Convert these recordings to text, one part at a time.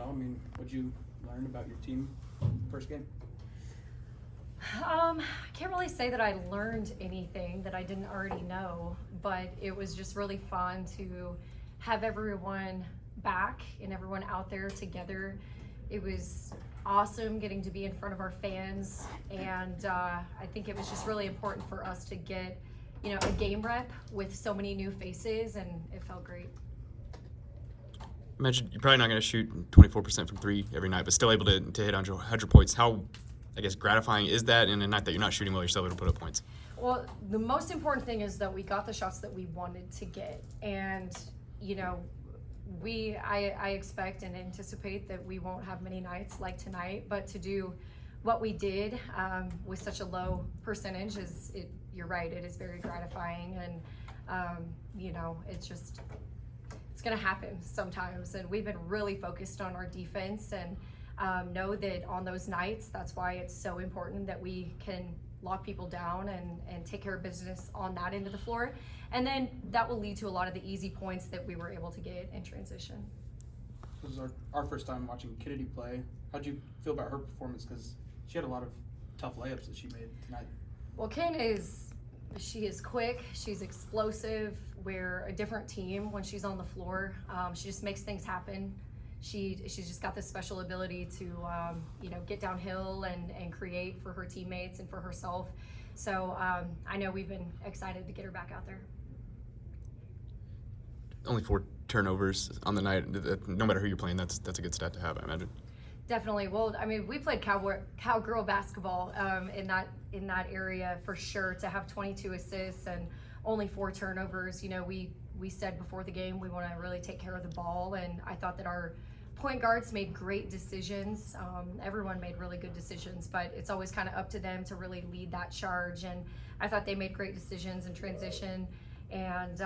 NFL. I mean, what'd you learn about your team first game? I can't really say that I learned anything that I didn't already know, but it was just really fun to have everyone back and everyone out there together. It was awesome getting to be in front of our fans, and I think it was just really important for us to get, a game rep with so many new faces, and it felt great. You mentioned you're probably not going to shoot 24% from three every night, but still able to hit 100 points. How, I guess, gratifying is that in a night that you're not shooting well, you're still able to put up points? Well, the most important thing is that we got the shots that we wanted to get, and I expect and anticipate that we won't have many nights like tonight, but to do what we did with such a low percentage you're right, it is very gratifying, and it's gonna happen sometimes, and we've been really focused on our defense, and know that on those nights, that's why it's so important that we can lock people down and take care of business on that end of the floor. And then that will lead to a lot of the easy points that we were able to get in transition. This is our first time watching Kennedy play. How'd you feel about her performance? Because she had a lot of tough layups that she made tonight. Well, she is quick, she's explosive. We're a different team when she's on the floor. She just makes things happen. She's just got this special ability to get downhill and create for her teammates and for herself. So I know we've been excited to get her back out there. Only 4 turnovers on the night. No matter who you're playing, that's a good stat to have, I imagine. Definitely. Well, I mean, we played cowgirl basketball in that area for sure. To have 22 assists and only 4 turnovers, we said before the game we want to really take care of the ball, and I thought that our point guards made great decisions. Everyone made really good decisions, but it's always kind of up to them to really lead that charge, and I thought they made great decisions in transition. And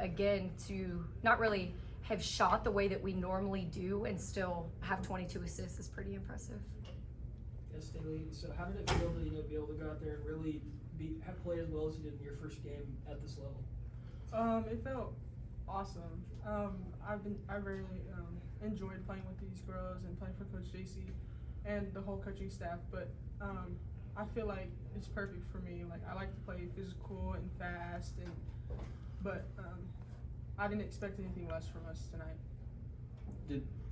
again, to not really have shot the way that we normally do and still have 22 assists is pretty impressive. Yes, Stailee. So how did it feel to be able to go out there and really play as well as you did in your first game at this level? It felt awesome. I really enjoyed playing with these girls and playing for Coach Jacie and the whole coaching staff. But I feel like it's perfect for me. Like, I like to play physical and fast, but I didn't expect anything less from us tonight.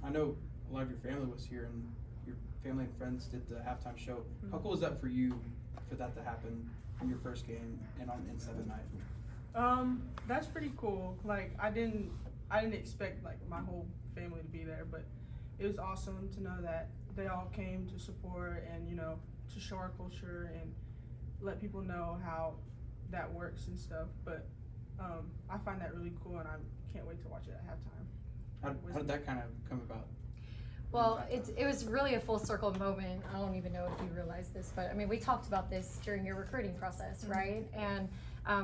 I know a lot of your family was here, and your family and friends did the halftime show. Mm-hmm. How cool is that for you, for that to happen in your first game and on N7 night? That's pretty cool. Like, I didn't expect like my whole family to be there, but it was awesome to know that they all came to support and to show our culture and let people know how that works and stuff. But I find that really cool, and I can't wait to watch it at halftime. How did that kind of come about? Well, it was really a full circle moment. I don't even know if you realize this, but I mean, we talked about this during your recruiting process, right? And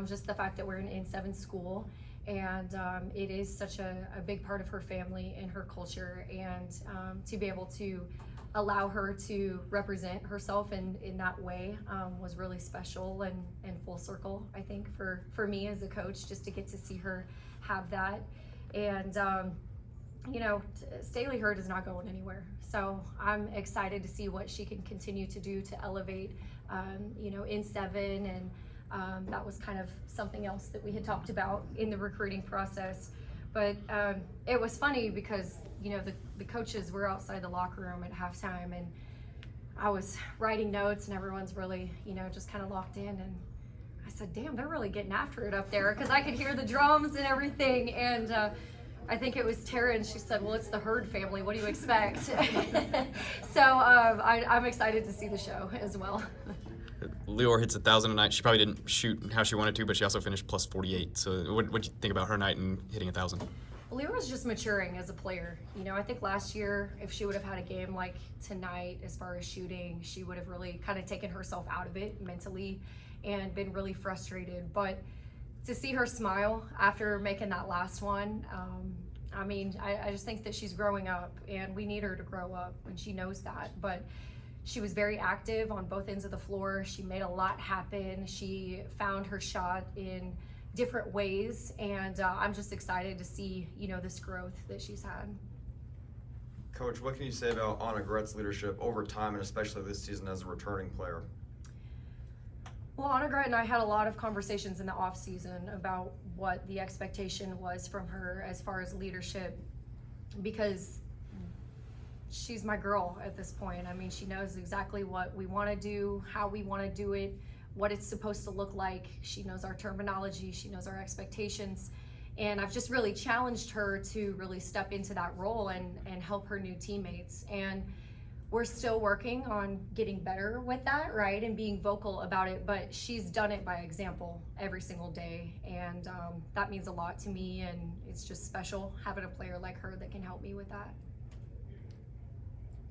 just the fact that we're an N7 school, and it is such a big part of her family and her culture, and to be able to allow her to represent herself in that way was really special and full circle, I think, for me as a coach, just to get to see her have that. And Stailee Hurd is not going anywhere, so I'm excited to see what she can continue to do to elevate N7, and that was kind of something else that we had talked about in the recruiting process. But it was funny because the coaches were outside the locker room at halftime, and I was writing notes, and everyone's really just kind of locked in, and I said, damn, they're really getting after it up there, because I could hear the drums and everything. And I think it was Tara, and she said, well, it's the Hurd family, what do you expect? So I'm excited to see the show as well. Lior hits 1,000 a night. She probably didn't shoot how she wanted to, but she also finished plus 48. So what do you think about her night and hitting 1,000? Lior was just maturing as a player. I think last year, if she would have had a game like tonight as far as shooting, she would have really kind of taken herself out of it mentally and been really frustrated. But to see her smile after making that last one, I just think that she's growing up, and we need her to grow up, and she knows that. But she was very active on both ends of the floor. She made a lot happen. She found her shot in different ways, and I'm just excited to see this growth that she's had. Coach, what can you say about Anna Gret's leadership over time, and especially this season as a returning player? Well, Anna Gret and I had a lot of conversations in the off season about what the expectation was from her as far as leadership, because she's my girl at this point. I mean, she knows exactly what we want to do, how we want to do it, what it's supposed to look like. She knows our terminology, she knows our expectations. And I've just really challenged her to really step into that role and help her new teammates. And we're still working on getting better with that, right? And being vocal about it, but she's done it by example every single day. And that means a lot to me, and it's just special having a player like her that can help me with that.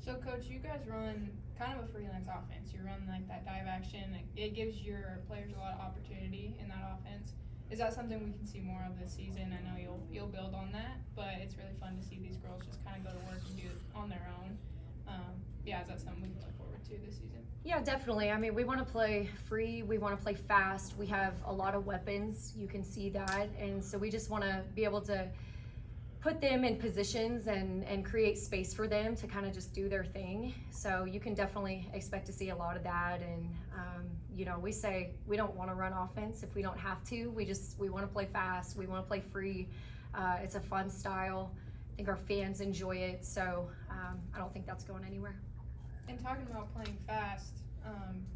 So, Coach, you guys run kind of a freelance offense. You run like that dive action. It gives your players a lot of opportunity in that offense. Is that something we can see more of this season? I know you'll build on that, but it's really fun to see these girls just kind of go to work and do it on their own. Yeah, is that something we can look forward to this season? Yeah, definitely. I mean, we want to play free. We want to play fast. We have a lot of weapons. You can see that. And so we just want to be able to put them in positions and create space for them to kind of just do their thing. So you can definitely expect to see a lot of that. And, you know, we say we don't want to run offense if we don't have to. We want to play fast. We want to play free. It's a fun style. I think our fans enjoy it. So I don't think that's going anywhere. And talking about playing fast,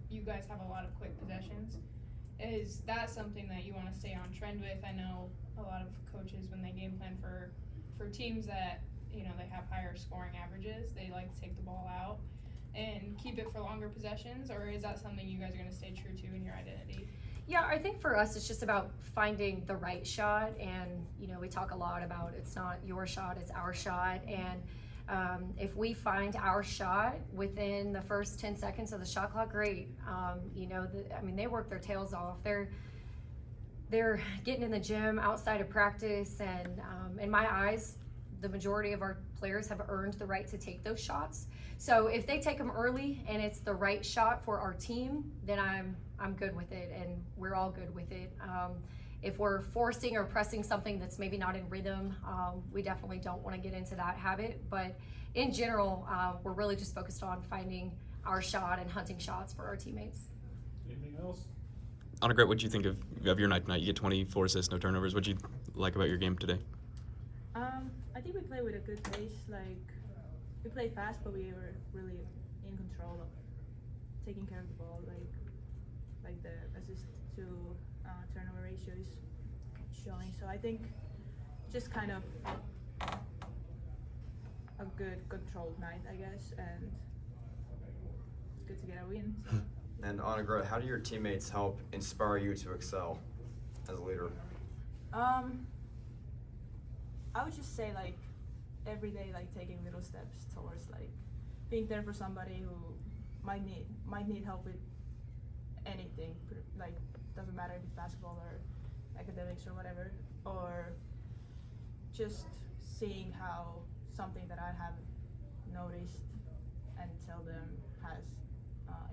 you guys have a lot of quick possessions. Is that something that you want to stay on trend with? I know a lot of coaches, when they game plan for teams that, you know, they have higher scoring averages, they like to take the ball out and keep it for longer possessions, or is that something you guys are going to stay true to in your identity? Yeah, I think for us, it's just about finding the right shot. And, you know, we talk a lot about it's not your shot, it's our shot. And if we find our shot within the first 10 seconds of the shot clock, great. You know, I mean, they work their tails off. They're getting in the gym outside of practice. And in my eyes, the majority of our players have earned the right to take those shots. So if they take them early and it's the right shot for our team, then I'm good with it, and we're all good with it. If we're forcing or pressing something that's maybe not in rhythm, we definitely don't want to get into that habit. But in general, we're really just focused on finding our shot and hunting shots for our teammates. Anything else? Anna Gret, what do you think of your night tonight? You get 24 assists, no turnovers. What do you like about your game today? I think we play with a good pace. Like, we play fast, but we were really in control of taking care of the ball. Like the assist to turnover ratio is showing. So I think just kind of a good controlled night, I guess, and it's good to get a win. So. And Anna Gret, how do your teammates help inspire you to excel as a leader? I would just say, like, every day, like, taking little steps towards, like, being there for somebody who might need help with anything. Like, doesn't matter if it's basketball or academics or whatever, or just seeing how something that I have noticed and tell them has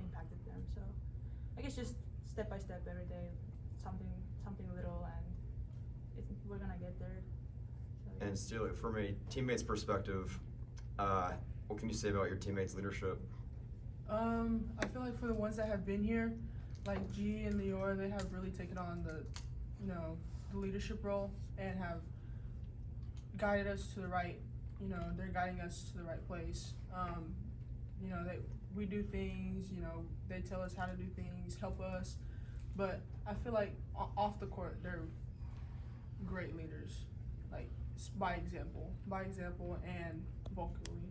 impacted them. So I guess just step by step every day, something little, and we're gonna get there. So, yeah. And Stailee, from a teammate's perspective, what can you say about your teammates' leadership? I feel like for the ones that have been here, like G and Lior, they have really taken on the leadership role and have guided us to the right, they're guiding us to the right place. We do things, they tell us how to do things, help us, but I feel like off the court, they're great leaders, like by example and vocally.